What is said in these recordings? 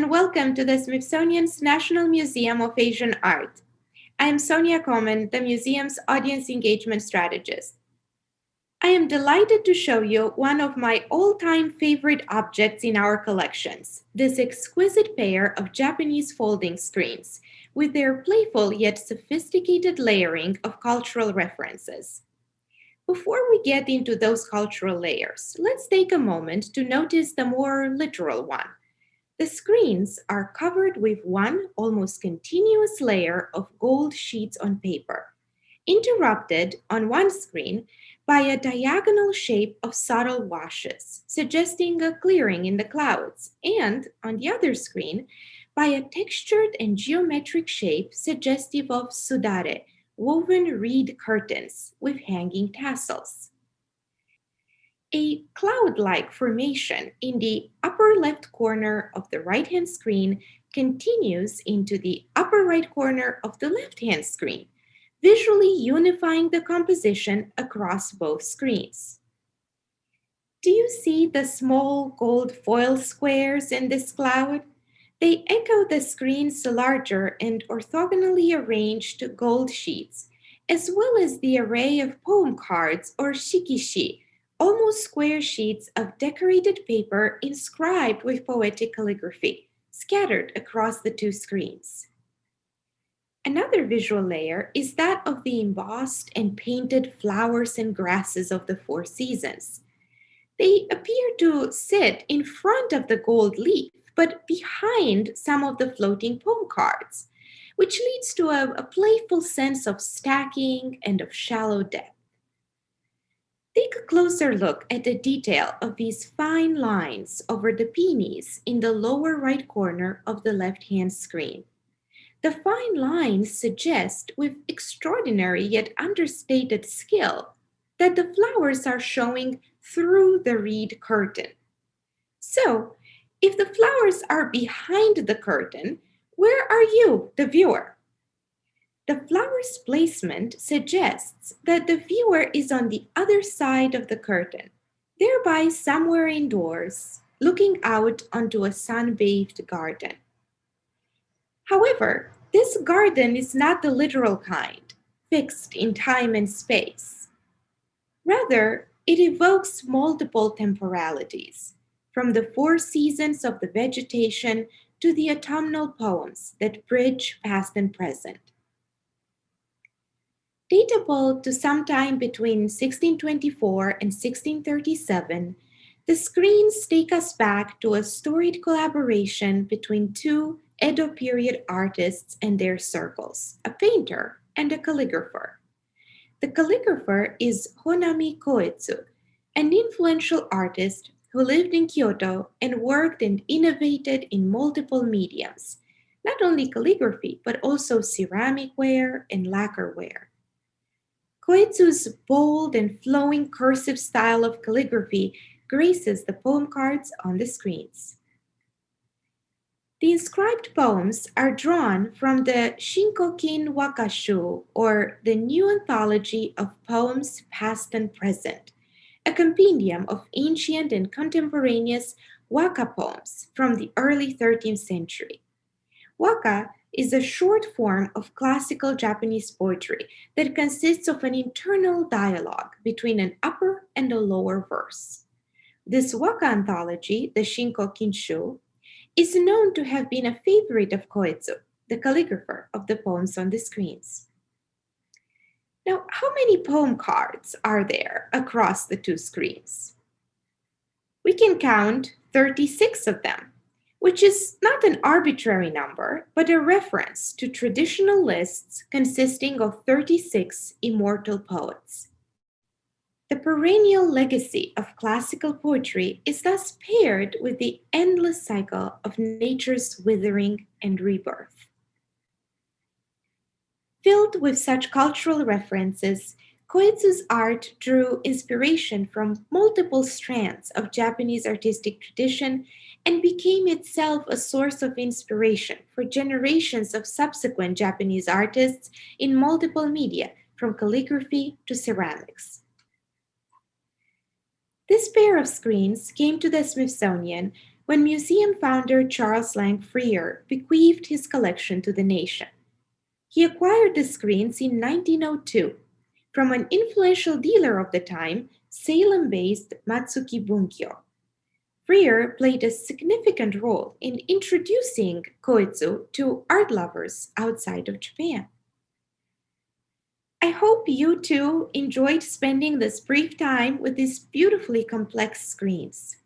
and welcome to the Smithsonian's National Museum of Asian Art. I am Sonia Coman, the museum's audience engagement strategist. I am delighted to show you one of my all-time favorite objects in our collections, this exquisite pair of Japanese folding screens, with their playful yet sophisticated layering of cultural references. Before we get into those cultural layers, let's take a moment to notice the more literal one. The screens are covered with one almost continuous layer of gold sheets on paper, interrupted on one screen by a diagonal shape of subtle washes, suggesting a clearing in the clouds, and on the other screen by a textured and geometric shape suggestive of sudare, woven reed curtains with hanging tassels. A cloud-like formation in the upper left corner of the right-hand screen continues into the upper right corner of the left-hand screen, visually unifying the composition across both screens. Do you see the small gold foil squares in this cloud? They echo the screen's larger and orthogonally arranged gold sheets, as well as the array of poem cards or shikishi, almost square sheets of decorated paper inscribed with poetic calligraphy, scattered across the two screens. Another visual layer is that of the embossed and painted flowers and grasses of the four seasons. They appear to sit in front of the gold leaf, but behind some of the floating poem cards, which leads to a playful sense of stacking and of shallow depth. Take a closer look at the detail of these fine lines over the peonies in the lower right corner of the left-hand screen. The fine lines suggest, with extraordinary yet understated skill, that the flowers are showing through the reed curtain. So, if the flowers are behind the curtain, where are you, the viewer? The flower's placement suggests that the viewer is on the other side of the curtain, thereby somewhere indoors, looking out onto a sun-bathed garden. However, this garden is not the literal kind, fixed in time and space. Rather, it evokes multiple temporalities, from the four seasons of the vegetation to the autumnal poems that bridge past and present. Datable to sometime between 1624 and 1637, the screens take us back to a storied collaboration between two Edo period artists and their circles, a painter and a calligrapher. The calligrapher is Honami Koetsu, an influential artist who lived in Kyoto and worked and innovated in multiple mediums, not only calligraphy, but also ceramic ware and lacquerware. Koetsu's bold and flowing cursive style of calligraphy graces the poem cards on the screens. The inscribed poems are drawn from the Shinkokin Wakashu, or the New Anthology of Poems Past and Present, a compendium of ancient and contemporaneous waka poems from the early 13th century. Waka is a short form of classical Japanese poetry that consists of an internal dialogue between an upper and a lower verse. This waka anthology, the Shinko Kinshu, is known to have been a favorite of Koetsu, the calligrapher of the poems on the screens. Now, how many poem cards are there across the two screens? We can count 36 of them, which is not an arbitrary number, but a reference to traditional lists consisting of 36 immortal poets. The perennial legacy of classical poetry is thus paired with the endless cycle of nature's withering and rebirth. Filled with such cultural references, Koetsu's art drew inspiration from multiple strands of Japanese artistic tradition and became itself a source of inspiration for generations of subsequent Japanese artists in multiple media, from calligraphy to ceramics. This pair of screens came to the Smithsonian when museum founder Charles Lang Freer bequeathed his collection to the nation. He acquired the screens in 1902 from an influential dealer of the time, Salem-based Matsuki Bunkyo. Freer played a significant role in introducing koetsu to art lovers outside of Japan. I hope you too enjoyed spending this brief time with these beautifully complex screens.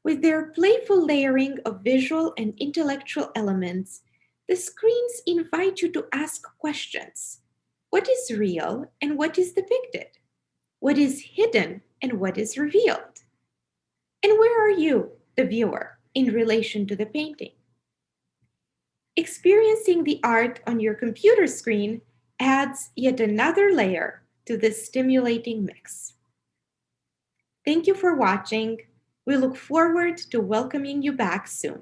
With their playful layering of visual and intellectual elements, the screens invite you to ask questions. What is real and what is depicted? What is hidden and what is revealed? And where are you, the viewer, in relation to the painting? Experiencing the art on your computer screen adds yet another layer to this stimulating mix. Thank you for watching. We look forward to welcoming you back soon.